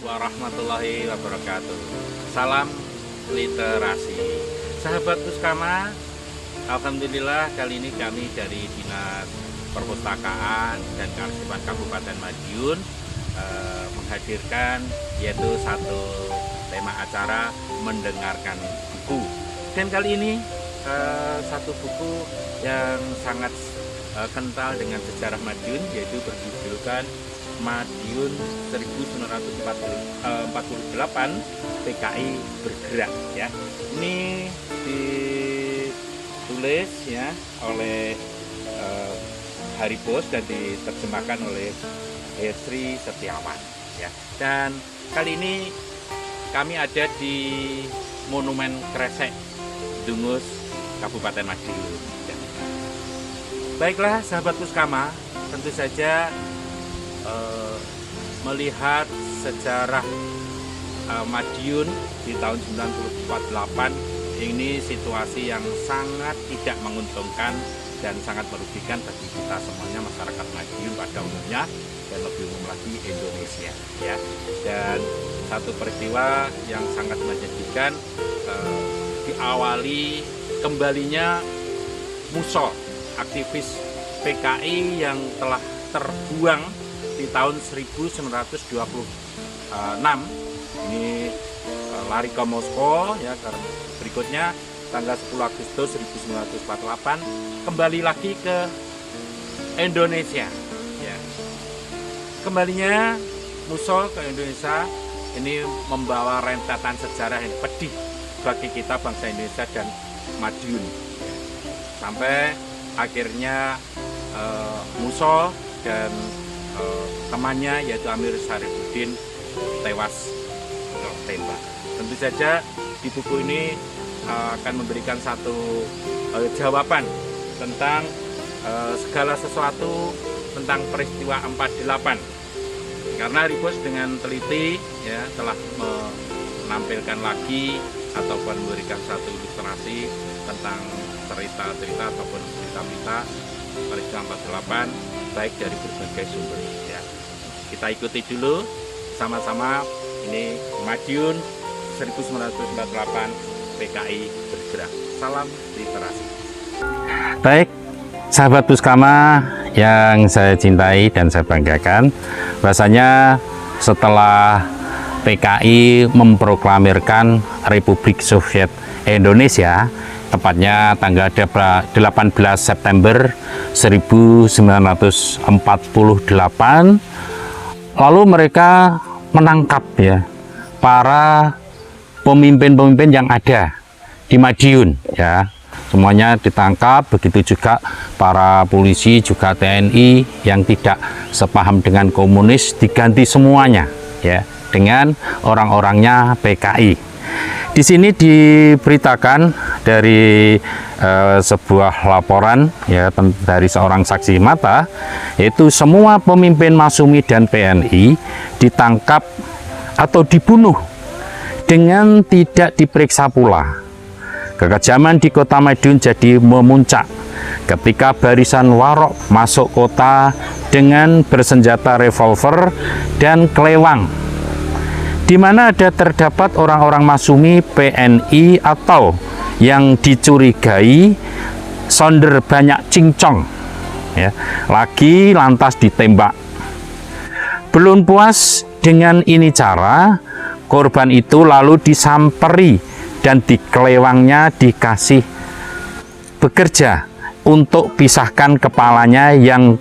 Warahmatullahi wabarakatuh. Salam literasi. Sahabat Puskama, alhamdulillah kali ini kami dari Dinas Perpustakaan dan Kearsipan Kabupaten Madiun menghadirkan yaitu satu tema acara mendengarkan buku. Dan kali ini satu buku yang sangat kental dengan sejarah Madiun, yaitu berjudulkan Madiun 1948 PKI bergerak ya. Ini ditulis ya oleh Haripos dan diterjemahkan oleh Sri Setiawan ya. Dan kali ini kami ada di Monumen Kresek Dungus Kabupaten Madiun ya. Baiklah sahabat Puskama, tentu saja melihat sejarah Madiun di tahun 1948 ini situasi yang sangat tidak menguntungkan dan sangat merugikan bagi kita semuanya, masyarakat Madiun pada umumnya dan lebih umum lagi Indonesia ya. Dan satu peristiwa yang sangat menyedihkan diawali kembalinya Muso, aktivis PKI yang telah terbuang di tahun 1926. Ini lari ke Moskow ya. Berikutnya tanggal 10 Agustus 1948 kembali lagi ke Indonesia ya. Kembalinya Muso ke Indonesia ini membawa rentetan sejarah yang pedih bagi kita bangsa Indonesia dan Madiun ya. Sampai akhirnya Muso dan temannya yaitu Amir Syarifuddin tewas tertembak. Tentu saja di buku ini akan memberikan satu jawaban tentang segala sesuatu tentang peristiwa 48. Karena Haripos dengan teliti ya telah menampilkan lagi ataupun memberikan satu ilustrasi tentang cerita-cerita ataupun berita-berita peristiwa 48 baik dari berbagai sumber ya. Kita ikuti dulu sama-sama ini Madiun 1948 PKI bergerak. Salam literasi. Baik Sahabat Puskama yang saya cintai dan saya banggakan, bahwasanya setelah PKI memproklamirkan Republik Soviet Indonesia, tepatnya tanggal 18 September 1948, lalu mereka menangkap ya para pemimpin-pemimpin yang ada di Madiun ya. Semuanya ditangkap, begitu juga para polisi, juga TNI yang tidak sepaham dengan komunis diganti semuanya ya dengan orang-orangnya PKI. Di sini diberitakan dari sebuah laporan ya dari seorang saksi mata, yaitu semua pemimpin Masumi dan PNI ditangkap atau dibunuh dengan tidak diperiksa pula. Kekejaman di kota Madiun jadi memuncak ketika barisan warok masuk kota dengan bersenjata revolver dan kelewang, di mana ada terdapat orang-orang Masumi, PNI atau yang dicurigai sonder banyak cincong ya, lagi lantas ditembak. Belum puas dengan ini cara, korban itu lalu disamperi dan dikelewangnya dikasih bekerja untuk pisahkan kepalanya yang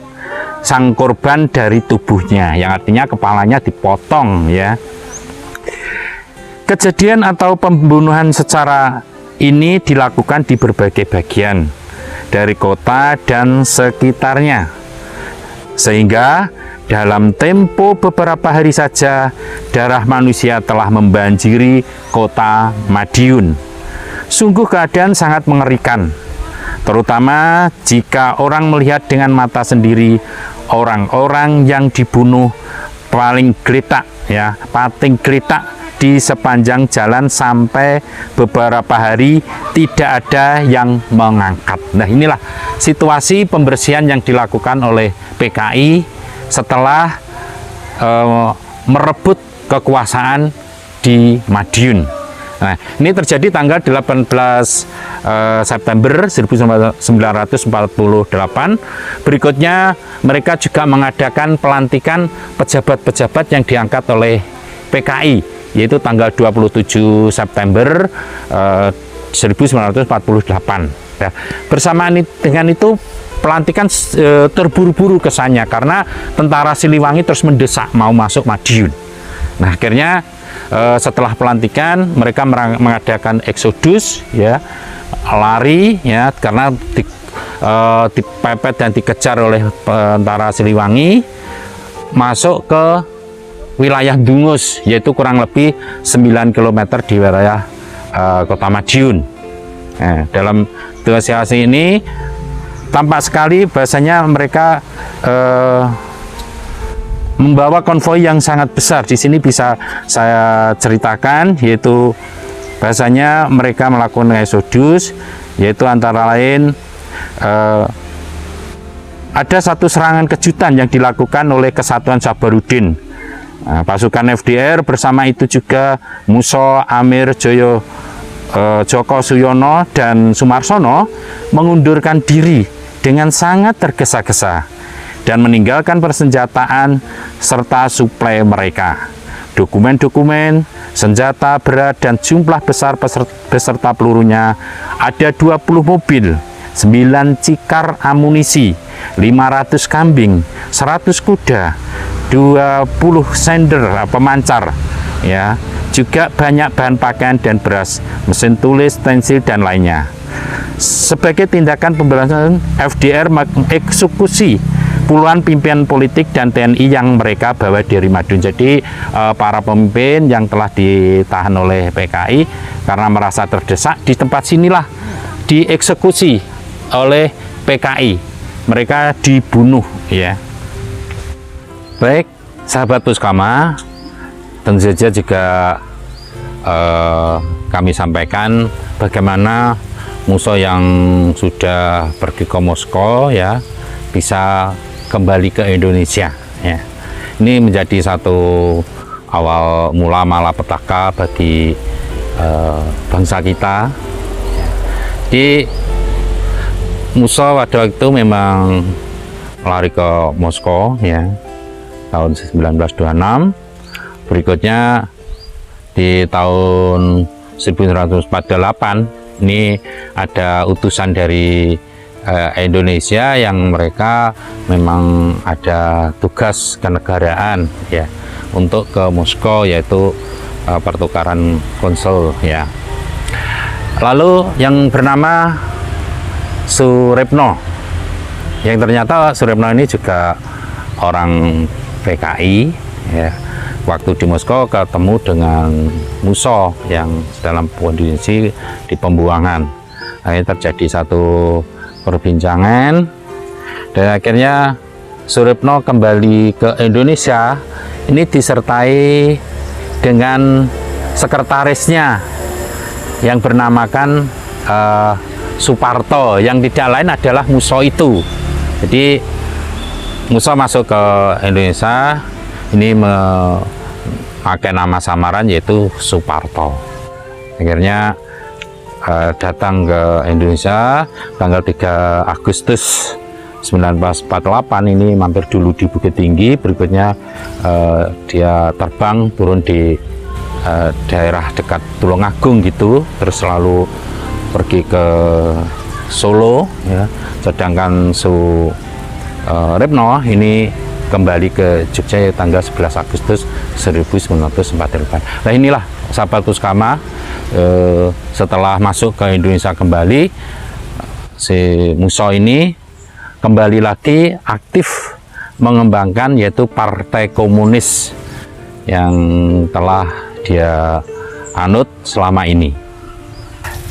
sang korban dari tubuhnya, yang artinya kepalanya dipotong ya. Kejadian atau pembunuhan secara ini dilakukan di berbagai bagian dari kota dan sekitarnya, sehingga dalam tempo beberapa hari saja darah manusia telah membanjiri kota Madiun. Sungguh keadaan sangat mengerikan, terutama jika orang melihat dengan mata sendiri orang-orang yang dibunuh paling geletak ya, paling geletak di sepanjang jalan sampai beberapa hari tidak ada yang mengangkat. Nah, inilah situasi pembersihan yang dilakukan oleh PKI setelah merebut kekuasaan di Madiun. Nah, ini terjadi tanggal 18 September 1948. Berikutnya mereka juga mengadakan pelantikan pejabat-pejabat yang diangkat oleh PKI, yaitu tanggal 27 September 1948. Nah, bersamaan dengan itu pelantikan terburu-buru kesannya karena tentara Siliwangi terus mendesak mau masuk Madiun. Nah, akhirnya setelah pelantikan mereka mengadakan eksodus ya, lari ya, karena dipepet dan dikejar oleh tentara Siliwangi masuk ke wilayah Dungus, yaitu kurang lebih 9 km di wilayah kota Madiun. Nah, dalam situasi ini tampak sekali bahasanya mereka membawa konvoi yang sangat besar. Di sini bisa saya ceritakan, yaitu bahasanya mereka melakukan eksodus, yaitu antara lain ada satu serangan kejutan yang dilakukan oleh Kesatuan Sabarudin. Nah, pasukan FDR bersama itu juga Muso, Amir, Joko Suyono dan Sumarsono mengundurkan diri dengan sangat tergesa-gesa dan meninggalkan persenjataan serta suplai mereka. Dokumen-dokumen, senjata berat dan jumlah besar beserta pelurunya, ada 20 mobil, 9 cikar amunisi, 500 kambing, 100 kuda, 20 sender pemancar ya, juga banyak bahan pakaian dan beras, mesin tulis, stensil dan lainnya. Sebagai tindakan pembalasan, FDR mengeksekusi puluhan pimpinan politik dan TNI yang mereka bawa dari Madiun. Jadi para pemimpin yang telah ditahan oleh PKI karena merasa terdesak, di tempat sinilah dieksekusi oleh PKI. Mereka dibunuh ya. Baik, sahabat Puskama, tentu saja juga kami sampaikan bagaimana Muso yang sudah pergi ke Moskow ya bisa kembali ke Indonesia ya. Ini menjadi satu awal mula malapetaka bagi bangsa kita. Di Musso pada waktu itu memang lari ke Moskow ya, tahun 1926. Berikutnya di tahun 1948 ini ada utusan dari Indonesia yang mereka memang ada tugas kenegaraan ya untuk ke Moskow, yaitu pertukaran konsul ya. Lalu yang bernama Suripno, yang ternyata Suripno ini juga orang PKI ya. Waktu di Moskow ketemu dengan Musso yang dalam kondisi di pembuangan. Akhirnya terjadi satu perbincangan dan akhirnya Suripno kembali ke Indonesia. Ini disertai dengan sekretarisnya yang bernamakan Suparto, yang tidak lain adalah Musso itu. Jadi Musso masuk ke Indonesia ini memakai nama samaran yaitu Suparto. Akhirnya datang ke Indonesia tanggal 3 Agustus 1948, ini mampir dulu di Bukit Tinggi. Berikutnya dia terbang turun di daerah dekat Tulungagung gitu, terus selalu pergi ke Solo ya. Sedangkan Suripno ini kembali ke Jogja tanggal 11 Agustus 1948. Nah inilah sahabat Puskama, setelah masuk ke Indonesia kembali, si Musso ini kembali lagi aktif mengembangkan yaitu Partai Komunis yang telah dia anut selama ini.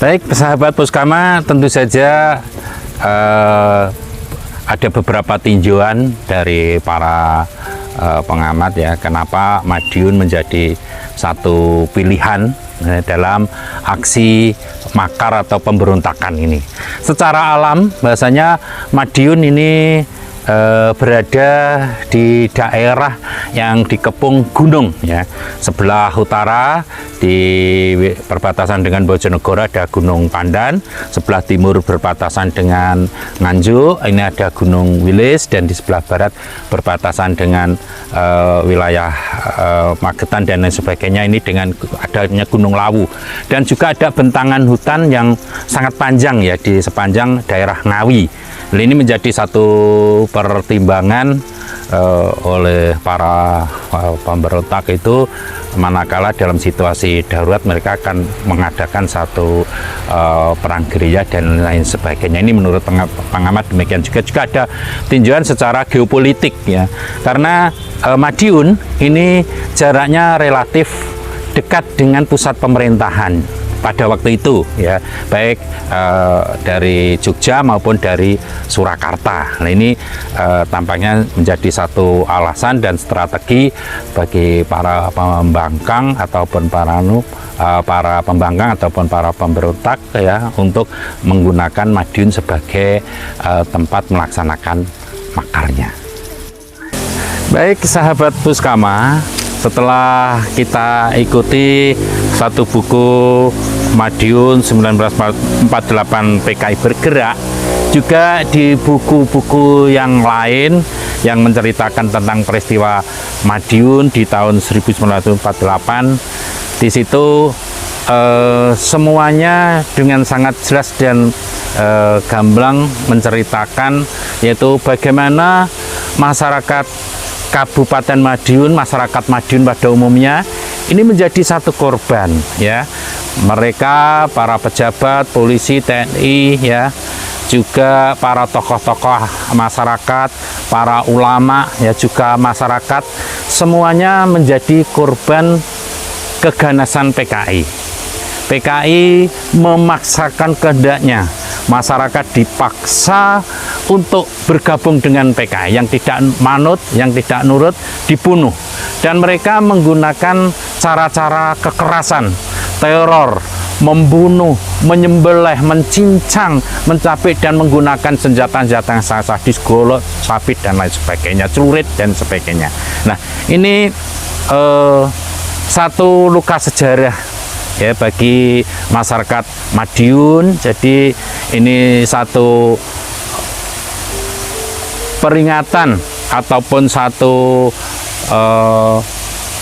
Baik sahabat Puskama, tentu saja ada beberapa tinjauan dari para pengamat ya, kenapa Madiun menjadi satu pilihan dalam aksi makar atau pemberontakan ini. Secara alam bahasanya Madiun ini berada di daerah yang dikepung gunung ya. Sebelah utara di perbatasan dengan Bojonegoro ada Gunung Pandan, sebelah timur berbatasan dengan Nganjuk ini ada Gunung Wilis, dan di sebelah barat berbatasan dengan wilayah Magetan dan lain sebagainya, ini dengan adanya Gunung Lawu, dan juga ada bentangan hutan yang sangat panjang ya di sepanjang daerah Ngawi. Ini menjadi satu pertimbangan oleh para pemberontak itu, manakala dalam situasi darurat mereka akan mengadakan satu perang gerilya dan lain sebagainya. Ini menurut pengamat demikian. Juga ada tinjauan secara geopolitik ya, karena Madiun ini jaraknya relatif dekat dengan pusat pemerintahan pada waktu itu ya, baik dari Jogja maupun dari Surakarta. Nah ini tampaknya menjadi satu alasan dan strategi bagi para pembangkang ataupun para pembangkang ataupun para pemberontak ya, untuk menggunakan Madiun sebagai tempat melaksanakan makarnya. Baik sahabat Puskama, setelah kita ikuti satu buku Madiun 1948 PKI Bergerak, juga di buku-buku yang lain yang menceritakan tentang peristiwa Madiun di tahun 1948, di situ semuanya dengan sangat jelas dan gamblang menceritakan yaitu bagaimana masyarakat Kabupaten Madiun, masyarakat Madiun pada umumnya ini menjadi satu korban ya. Mereka para pejabat, polisi, TNI ya, juga para tokoh-tokoh masyarakat, para ulama ya, juga masyarakat, semuanya menjadi korban keganasan PKI. PKI memaksakan kehendaknya, masyarakat dipaksa untuk bergabung dengan PKI. Yang tidak manut, yang tidak nurut dibunuh, dan mereka menggunakan cara-cara kekerasan, teror, membunuh, menyembelih, mencincang, mencapik, dan menggunakan senjata-senjata yang sangat sadis, golok, sabit, dan lain sebagainya, celurit, dan sebagainya. Nah ini satu luka sejarah ya bagi masyarakat Madiun. Jadi ini satu peringatan ataupun satu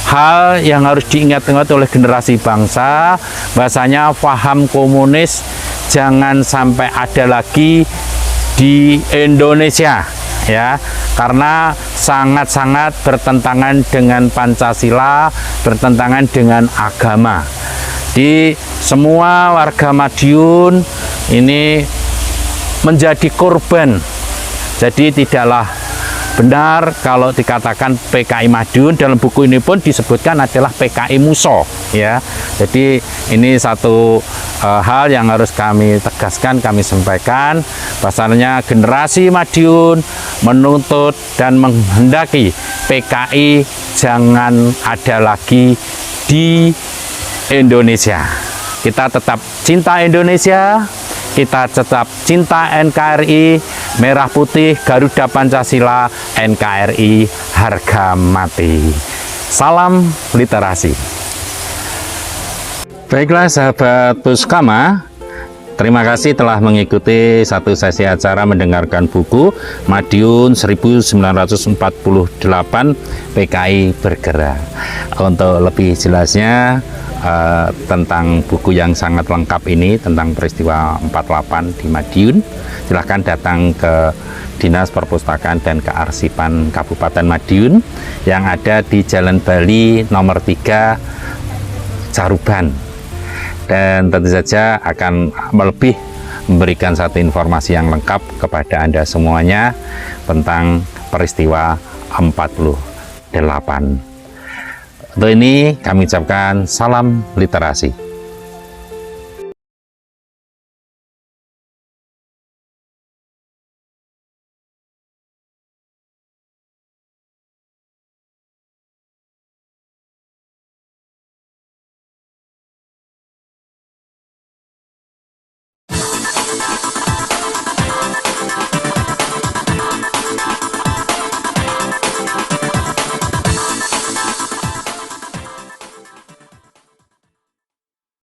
hal yang harus diingat-ingat oleh generasi bangsa, bahasanya paham komunis jangan sampai ada lagi di Indonesia, ya, karena sangat-sangat bertentangan dengan Pancasila, bertentangan dengan agama. Di semua warga Madiun ini menjadi korban. Jadi tidaklah benar kalau dikatakan PKI Madiun. Dalam buku ini pun disebutkan adalah PKI Muso, ya. Jadi ini satu hal yang harus kami tegaskan, kami sampaikan, bahasanya generasi Madiun menuntut dan menghendaki PKI jangan ada lagi di Indonesia. Kita tetap cinta Indonesia, kita tetap cinta NKRI, merah putih Garuda Pancasila, NKRI harga mati. Salam literasi. Baiklah sahabat Puskama, terima kasih telah mengikuti satu sesi acara mendengarkan buku Madiun 1948 PKI Bergerak. Untuk lebih jelasnya tentang buku yang sangat lengkap ini tentang peristiwa 48 di Madiun, silahkan datang ke Dinas Perpustakaan dan Kearsipan Kabupaten Madiun yang ada di Jalan Bali nomor 3 Caruban, dan tentu saja akan lebih memberikan satu informasi yang lengkap kepada Anda semuanya tentang peristiwa 48. Untuk ini kami ucapkan salam literasi.